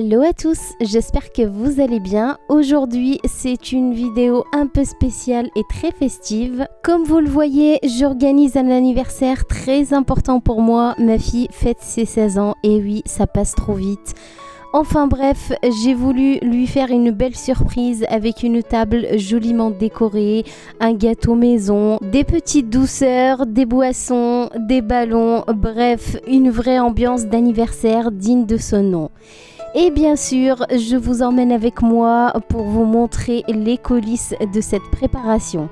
Hello à tous, j'espère que vous allez bien. Aujourd'hui, c'est une vidéo un peu spéciale et très festive. Comme vous le voyez, j'organise un anniversaire très important pour moi. Ma fille fête ses 16 ans et oui, ça passe trop vite. Enfin bref, j'ai voulu lui faire une belle surprise avec une table joliment décorée, un gâteau maison, des petites douceurs, des boissons, des ballons, bref, une vraie ambiance d'anniversaire digne de ce nom. Et bien sûr, je vous emmène avec moi pour vous montrer les coulisses de cette préparation.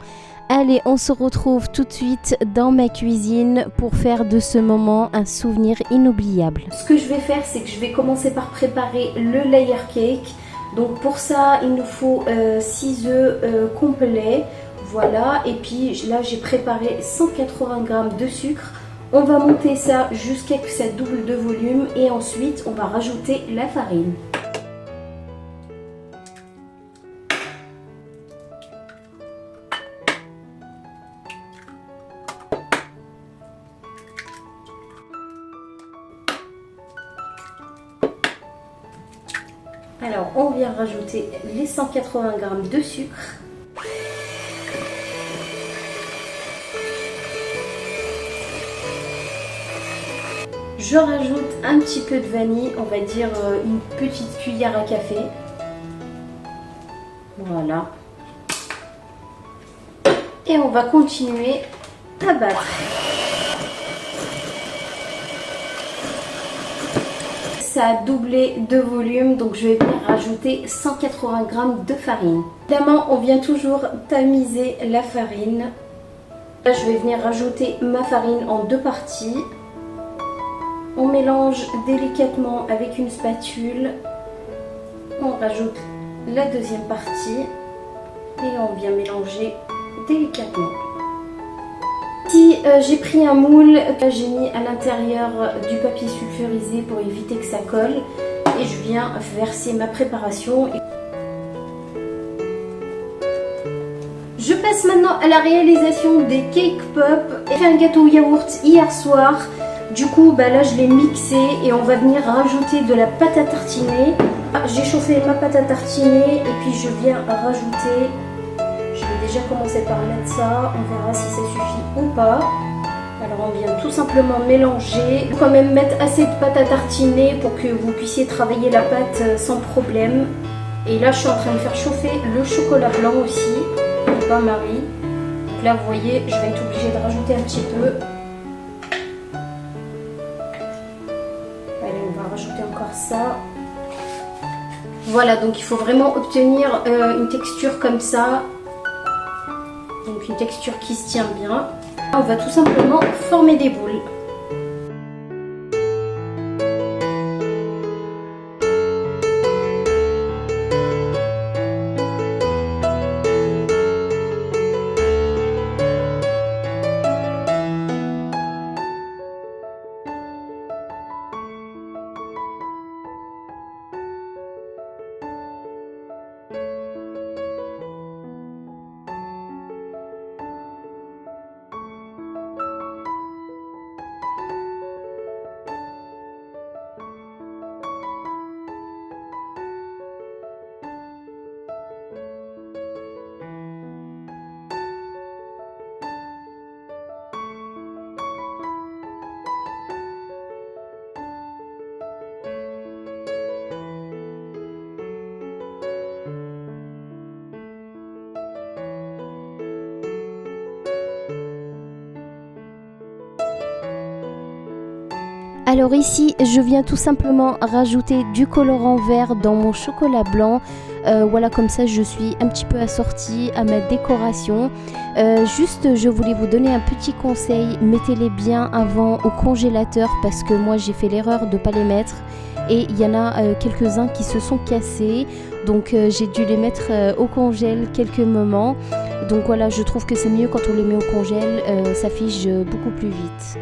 Allez, on se retrouve tout de suite dans ma cuisine pour faire de ce moment un souvenir inoubliable. Ce que je vais faire, c'est que je vais commencer par préparer le layer cake. Donc pour ça, il nous faut 6 œufs complets. Voilà, et puis là, j'ai préparé 180 g de sucre. On va monter ça jusqu'à ce que ça double de volume et ensuite, on va rajouter la farine. Alors, on vient rajouter les 180 g de sucre. Je rajoute un petit peu de vanille, on va dire une petite cuillère à café. Voilà. Et on va continuer à battre. Ça a doublé de volume, donc je vais venir rajouter 180 g de farine. Évidemment, on vient toujours tamiser la farine. Là, je vais venir rajouter ma farine en deux parties. On mélange délicatement avec une spatule. On rajoute la deuxième partie et on vient mélanger délicatement. Ici, j'ai pris un moule que j'ai mis à l'intérieur du papier sulfurisé pour éviter que ça colle et je viens verser ma préparation. Je passe maintenant à la réalisation des cake pop. J'ai fait un gâteau au yaourt hier soir. Du coup, là, je l'ai mixé et on va venir rajouter de la pâte à tartiner. J'ai chauffé ma pâte à tartiner et puis je viens rajouter. Je vais déjà commencer par mettre ça. On verra si ça suffit ou pas. Alors, on vient tout simplement mélanger. Il faut quand même mettre assez de pâte à tartiner pour que vous puissiez travailler la pâte sans problème. Et là, je suis en train de faire chauffer le chocolat blanc aussi, le bain-marie. Donc là, vous voyez, je vais être obligée de rajouter un petit peu. Rajouter encore ça. Voilà, donc il faut vraiment obtenir une texture comme ça. Donc une texture qui se tient bien. On va tout simplement former des boules. Alors ici, je viens tout simplement rajouter du colorant vert dans mon chocolat blanc. Voilà, comme ça je suis un petit peu assortie à ma décoration. Juste, je voulais vous donner un petit conseil. Mettez-les bien avant au congélateur parce que moi j'ai fait l'erreur de ne pas les mettre. Et il y en a quelques-uns qui se sont cassés. Donc j'ai dû les mettre au congèle quelques moments. Donc voilà, je trouve que c'est mieux quand on les met au congèle. Ça fige beaucoup plus vite.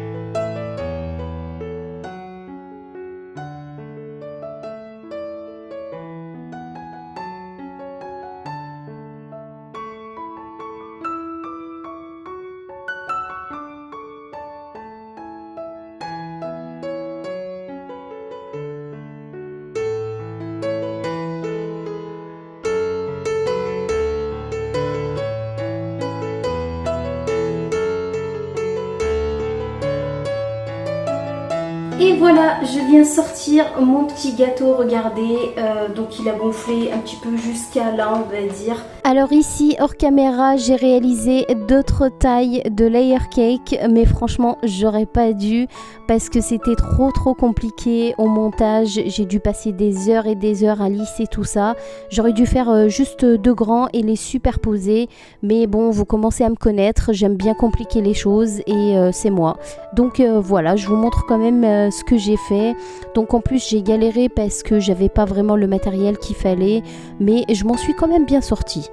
voilà, je viens sortir mon petit gâteau, regardez, donc il a gonflé un petit peu jusqu'à là, on va dire. Alors ici, hors caméra, j'ai réalisé d'autres tailles de layer cake, mais franchement, j'aurais pas dû parce que c'était trop compliqué au montage. J'ai dû passer des heures et des heures à lisser tout ça. J'aurais dû faire juste 2 grands et les superposer, mais bon, vous commencez à me connaître, j'aime bien compliquer les choses et c'est moi. Donc voilà, je vous montre quand même ce que j'ai fait. Donc en plus j'ai galéré parce que j'avais pas vraiment le matériel qu'il fallait, mais je m'en suis quand même bien sortie.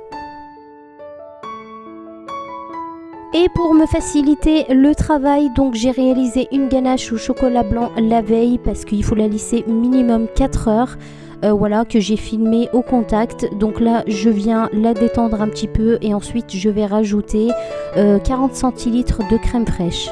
Et pour me faciliter le travail, donc j'ai réalisé une ganache au chocolat blanc la veille parce qu'il faut la lisser minimum 4 heures. Voilà, que j'ai filmé au contact. Donc là je viens la détendre un petit peu et ensuite je vais rajouter 40 centilitres de crème fraîche.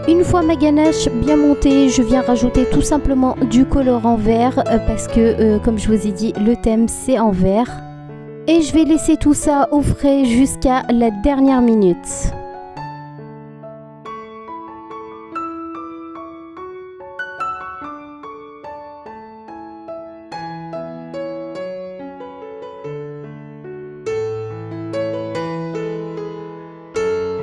Une fois ma ganache bien montée, je viens rajouter tout simplement du colorant vert parce que comme je vous ai dit, le thème c'est en vert. Et je vais laisser tout ça au frais jusqu'à la dernière minute.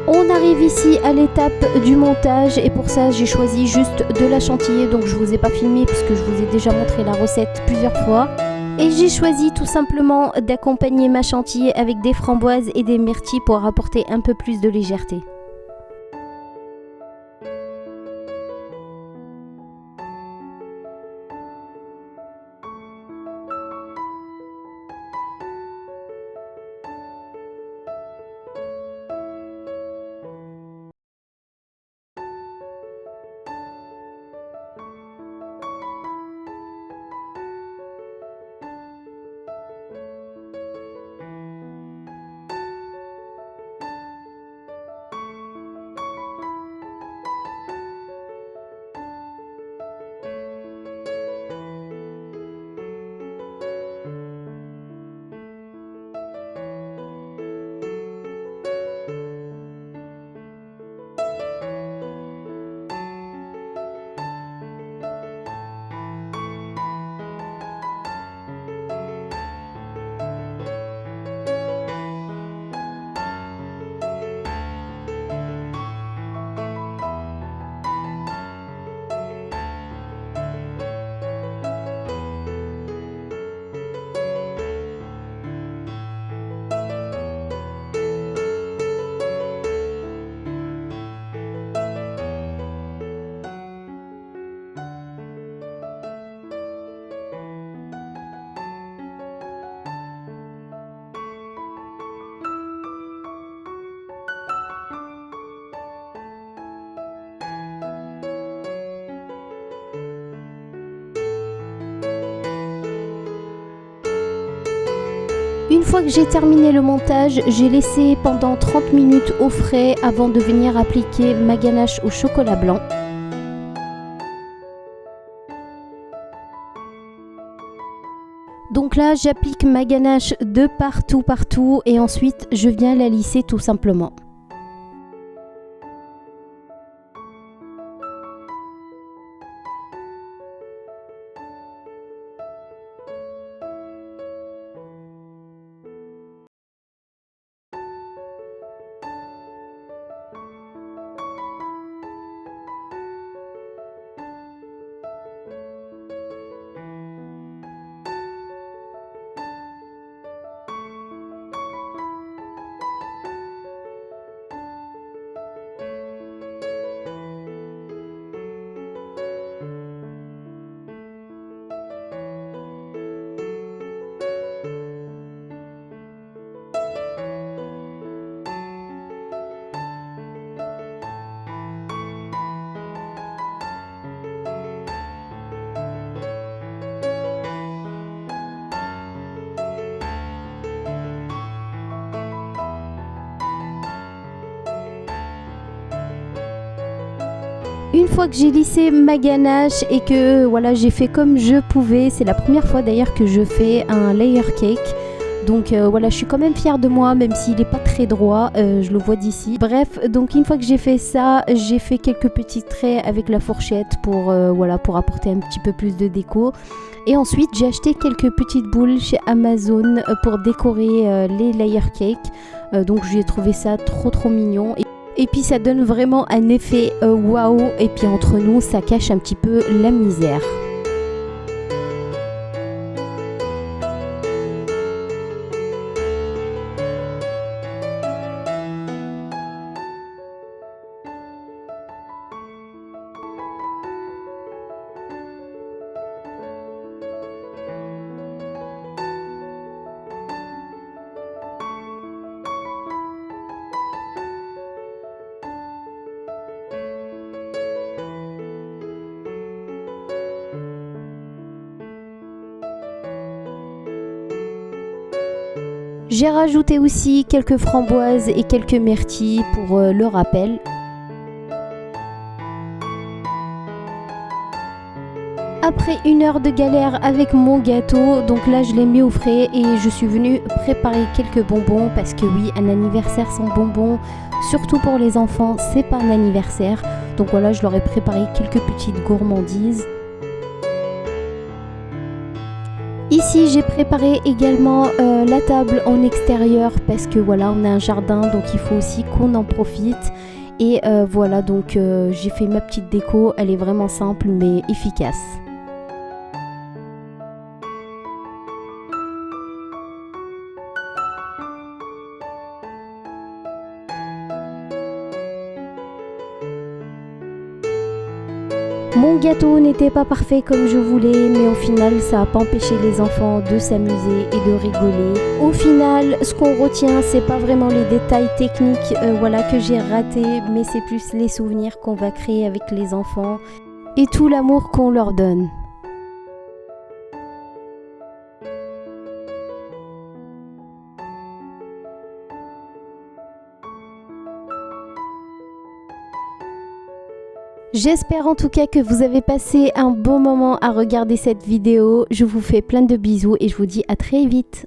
On arrive ici à l'étape du montage et pour ça j'ai choisi juste de la chantilly, donc je vous ai pas filmé puisque je vous ai déjà montré la recette plusieurs fois. Et j'ai choisi tout simplement d'accompagner ma chantilly avec des framboises et des myrtilles pour apporter un peu plus de légèreté. Une fois que j'ai terminé le montage, j'ai laissé pendant 30 minutes au frais avant de venir appliquer ma ganache au chocolat blanc. Donc là, j'applique ma ganache de partout et ensuite je viens la lisser tout simplement. Une fois que j'ai lissé ma ganache et que voilà, j'ai fait comme je pouvais, c'est la première fois d'ailleurs que je fais un layer cake. Donc voilà, je suis quand même fière de moi, même s'il n'est pas très droit, je le vois d'ici. Bref, donc une fois que j'ai fait ça, j'ai fait quelques petits traits avec la fourchette pour, voilà, pour apporter un petit peu plus de déco. Et ensuite, j'ai acheté quelques petites boules chez Amazon pour décorer les layer cakes. Donc j'ai trouvé ça trop mignon. Et puis ça donne vraiment un effet waouh. Et puis entre nous, ça cache un petit peu la misère. J'ai rajouté aussi quelques framboises et quelques myrtilles pour le rappel. Après 1 heure de galère avec mon gâteau, donc là je l'ai mis au frais et je suis venue préparer quelques bonbons parce que oui, un anniversaire sans bonbons, surtout pour les enfants, c'est pas un anniversaire. Donc voilà, je leur ai préparé quelques petites gourmandises. Ici j'ai préparé également la table en extérieur parce que voilà, on a un jardin, donc il faut aussi qu'on en profite. Et voilà, donc j'ai fait ma petite déco, elle est vraiment simple mais efficace. Mon gâteau n'était pas parfait comme je voulais, mais au final, ça n'a pas empêché les enfants de s'amuser et de rigoler. Au final, ce qu'on retient, c'est pas vraiment les détails techniques voilà, que j'ai ratés, mais c'est plus les souvenirs qu'on va créer avec les enfants et tout l'amour qu'on leur donne. J'espère en tout cas que vous avez passé un bon moment à regarder cette vidéo. Je vous fais plein de bisous et je vous dis à très vite.